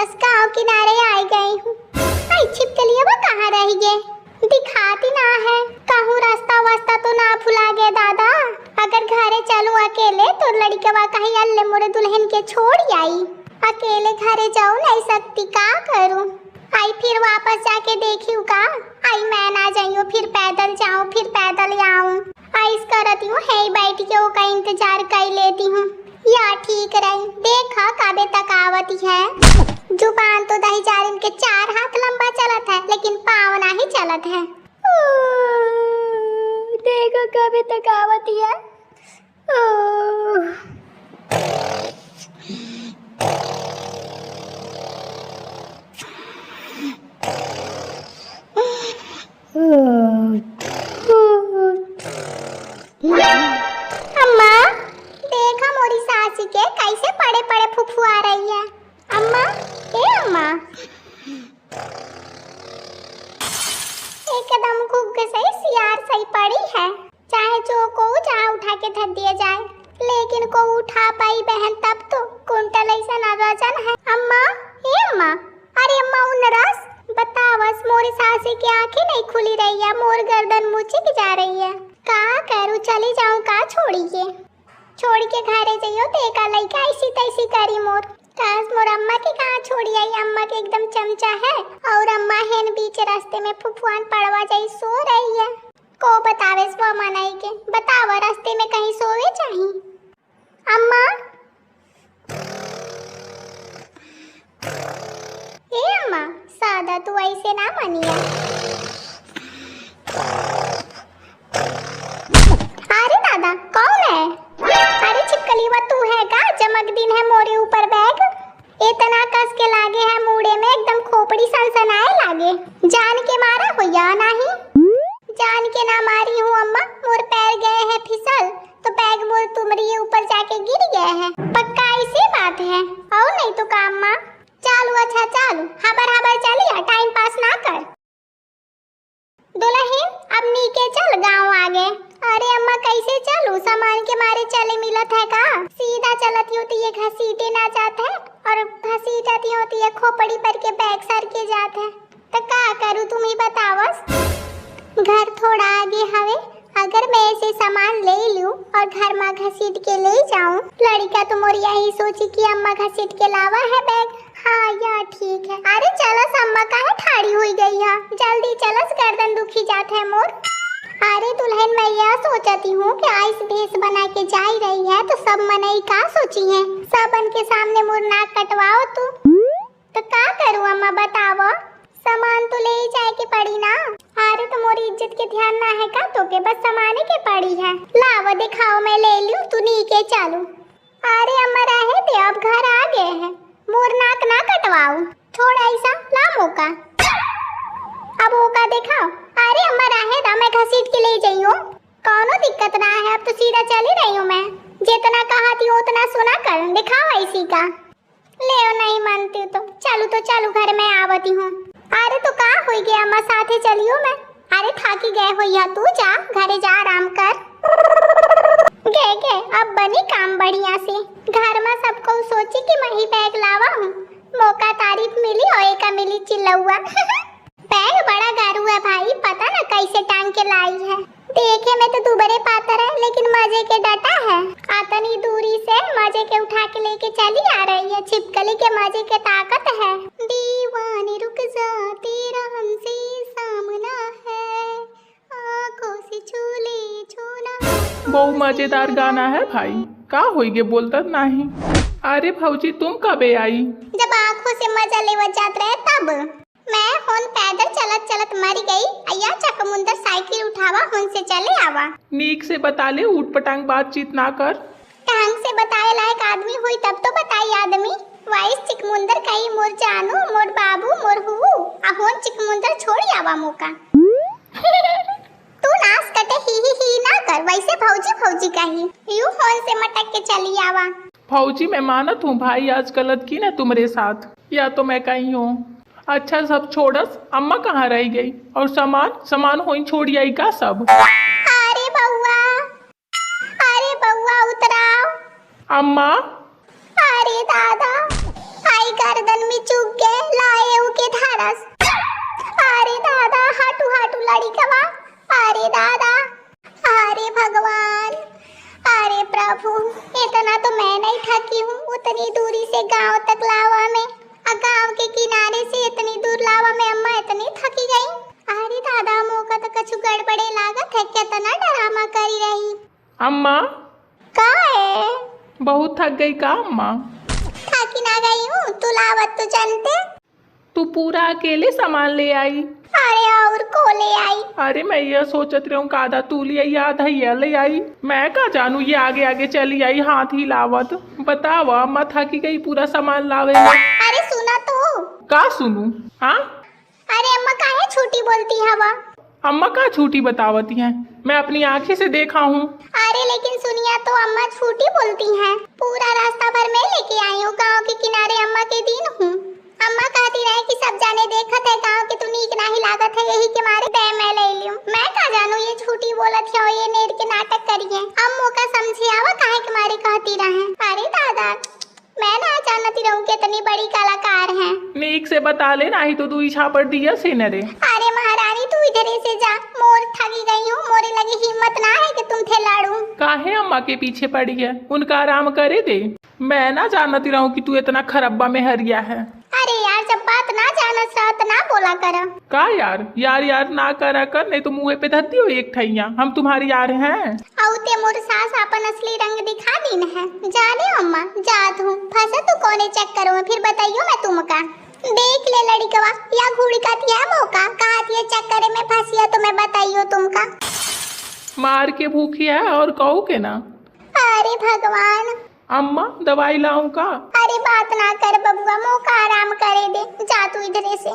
बस गांव किनारे आ गई हूँ। आई छिपकली वो कहाँ रह गए? दिखाती ना है। कहूँ रास्ता वास्ता तो ना भुला गए दादा। अगर घरे चलूं अकेले तो लड़कवा कहीं अल्ले मोरे दुल्हन के छोड़ आई। अकेले घरे जाऊं नहीं सकती, का करूं? आई फिर वापस जाके देखी का? आई मैं ना जाऊं, फिर पैदल जाऊं, फिर पैदल आऊं। आई इस करती हूँ है बैठ के वो का इंतजार कर लेती हूँ। या ठीक रही, देखा काबे तक आवती है। जुबान तो दही जारिन के 4 हाथ लंबा चलत है, लेकिन पाँव नहीं चलत है। देखो काबे तक आवती है। अम्मा देखा मोरी सासी के कैसे पड़े पड़े फुफू आ रही है। अम्मा ए अम्मा, एकदम गुग से सियार सही पड़ी है। चाहे जो को जहाँ उठा के धर दिया जाए, लेकिन को उठा पाई बहन तब तो कुंटल ऐसा ना वजन है। अम्मा ए अम्मा, अरे अम्मा उन रस बतावस मोरी सासी की आंखें नहीं खुली रही है, मोर गर्दन मुचिक जा रही है। का करूं, चली जाऊं का छोड़ के घरे जाइयो तो एका लइका ऐसी तैसी करी मोर। काश मोर अम्मा के कहाँ छोड़ी आई। अम्मा के एकदम चमचा है और अम्मा हेन बीच रास्ते में फुफुआन पड़वा जाई सो रही है। को बतावे स्व मनाई के बतावा रास्ते में कहीं सोवे चाहिए। अम्मा ए अम्मा, सादा तू ऐसे ना मनिया। अरे दादा कौन है? अरे छिपकली वो तू है का? चमक दिन है मोरे ऊपर बैग, इतना कस के लागे है मुड़े में, एकदम खोपड़ी सनसनाए लागे। जान के मारा हो या नहीं? जान के ना मारी हूँ अम्मा, मोर पैर गए हैं फिसल तो बैग मोर तुम्हारे ऊपर जाके गिर गए हैं। पक्का ऐसी बात है और नहीं तो का अम्मा? चालू अच्छा चालू, हबर चलिए, टाइम पास ना कर। दुल्हन अब नीचे चल, गांव आगे। अरे अम्मा कैसे चलूं, सामान के मारे चले मिलत है का? सीधा चलती होती है घसीटे ना जात है, और घसीटती होती है खोपड़ी पर के बैग सर के जात है। तो का करूं तुम ही बतावस। घर थोड़ा आगे हवे, अगर मैं ऐसे सामान ले लूं और घर में घसीट के ले जाऊं, लड़का तो मोर यही सोची कि अम्मा घसीट के लावा है बैग। हाँ या ठीक है। अरे चलस अम्मा काहे ठाड़ी हुई गई है, जल्दी चलस, गर्दन दुखी जात है मोर। अरे दुल्हन मैं यह सोचती हूँ कि आइस भेस बना के जा रही है तो सब मनई का सोची है, सबन के सामने मोर नाक कटवाओ तो का करूँ अम्मा बताओ। सामान तो ले जाए के पड़ी ना। अरे तो मोरी इज्जत के ध्यान ना है का तो के, बस सामाने के पड़ी है। लाओ दिखाओ मैं ले लूं, तू नीचे चालू। अरे अम्मा रहे दे, अब घर आ गए हैं, मोर नाक ना कटवाओ, थोड़ा ऐसा ला मौका, अब ओका दिखाओ। अरे अम्मा रहे दा, मैं घसीट के ले जाइयो, कौनो दिक्कत ना है, अब तो सीधा चली रही हूँ मैं। जितना कहा थी उतना सुना कर, दिखाओ ऐसी का। ले नहीं मानती तो चलू घर में आवती हूँ। अरे तो का हो गया अम्मा, साथे चलियो मैं। अरे थाकी गए हो या तू जा घरे जा, आराम कर। गे अब बनी काम बढ़िया से, घर में सबको सोची कि मैं ही बैग लावा हूँ, मौका तारीफ मिली और एका मिली चिल्लौआ। बैग बड़ा गारू है भाई, पता ना कैसे टांग के लाई है। देखे में तो दुबरे पातर है, लेकिन मजे के डटा है। आतनी दूरी से मजे के उठा के लेके चली आ रही है, छिपकली के मजे के ताकत है। दीवानी रुक जा, तेरा हमसे सामना है, आंखों से छू ले छूना। बहुत मजेदार गाना है भाई, का होइगे बोलता नहीं। अरे भौजी तुम कबे आई? जब आंखों से मजा लेवा जात रहे तब। मैं हुन पैदल चलत मर गई, अया चकमुंदर साइकिल उठावा, हुन से चले आवा। नीक से बता ले, उठ पटांग बातचीत ना कर। ढंग से बताए लायक आदमी हुई तब तो बताई आदमी। वाइस चिकमुंदर कई मोर जानू, मोर बाबू, मोर हुऊ, अहोन चिकमुंदर छोड़ी आवा मौका। तू नास कटे ही ना कर, वैसे भौजी कही, यू होन से मटक के चली आवा। भौजी मैं मानत हूँ भाई आज गलत की ना तुम्हारे साथ, या तो मैं कहीं हूँ। अच्छा सब छोड़स, अम्मा कहाँ रह गई? और सामान होई छोड़ी आई का सब? अरे बउआ उतराओ। अम्मा अरे दादा, आई गर्दन में चुभ काटस। अरे दादा हाटू हाटू लड़िकवा। अरे दादा, अरे भगवान, अरे प्रभु, इतना तो मैं नहीं थकी हूँ उतनी दूरी से गांव तक लावा में, गांव के किनारे से इतनी दूर लावा में अम्मा इतनी थकी गई। अरे दादा मौका तो कछु गड़बड़े लागत है, कितना डरामा करी रही। अम्मा का है? बहुत थक गई का अम्मा? थकी ना गई हूँ, तू लावत तो जानते। तू पूरा अकेले सामान ले आई? अरे और को ले आई? अरे मैं यह सोचत रही हूँ का आधा तू ले आई आधा ये ले आई, मैं का जानू ये आगे आगे चली आई हाथ ही लावत। बताओ अम्मा थकी गई पूरा सामान लावे में। अरे सुना तो। का सुनू? हाँ अरे अम्मा काहे झूठी बोलती हवा? अम्मा का झूठी बतावती हैं, मैं अपनी आंखें से देखा हूँ। अरे लेकिन सुनिया तो अम्मा झूठी बोलती हैं। पूरा रास्ता भर मैं लेके आई हूँ, गांव के किनारे अम्मा के दिन हूँ। अम्मा कहती रहे कि सब जाने देखत है गांव के, तू नीक नाही लागत है, यही के मारे दे मैं ले लियूं। मैं का जानू ये झूठी बोलत है, ये नेर के नाटक करिए। अब मौका समझे आवा काहे के मारे कहती रहे। अरे दादा मैं ना जानती रहूं कितनी बड़ी कलाकार हैं। नीक से बता ले, नहीं तो दुई छापड़ दिया से न रे। अरे महारानी तू इधर से जा, मोर थकी गई हूँ, मोरे लगी हिम्मत ना है कि तुम थे लाड़ू। काहे अम्मा के पीछे पड़ी है, उनका आराम करे दे। मैं ना जानती रहूं कि तू इतना खरब्बा में हरिया है। अरे यार जब बात ना जानत रहत ना बोला कर। का यार यार यार ना करा कर, नहीं तो मुँह पे धरती हो एक ठैया। हम तुम्हारी यार हैं। औते मोर सास अपन असली रंग दिखा दिन है। जाने अम्मा जात हूँ, फंसा तू कोने चक्कर में, फिर बताइयो मैं तुमका। देख ले लड़कवा या घूड़ी काती है मौका, कहती है चक्कर में फंसिया तो मैं बताइयो तुमका। मार के भूखी है और कहू के ना। अरे भगवान। अम्मा दवाई लाऊं का? अरे बात ना कर बबुआ, मौका आराम करे दे, जा तू इधर से।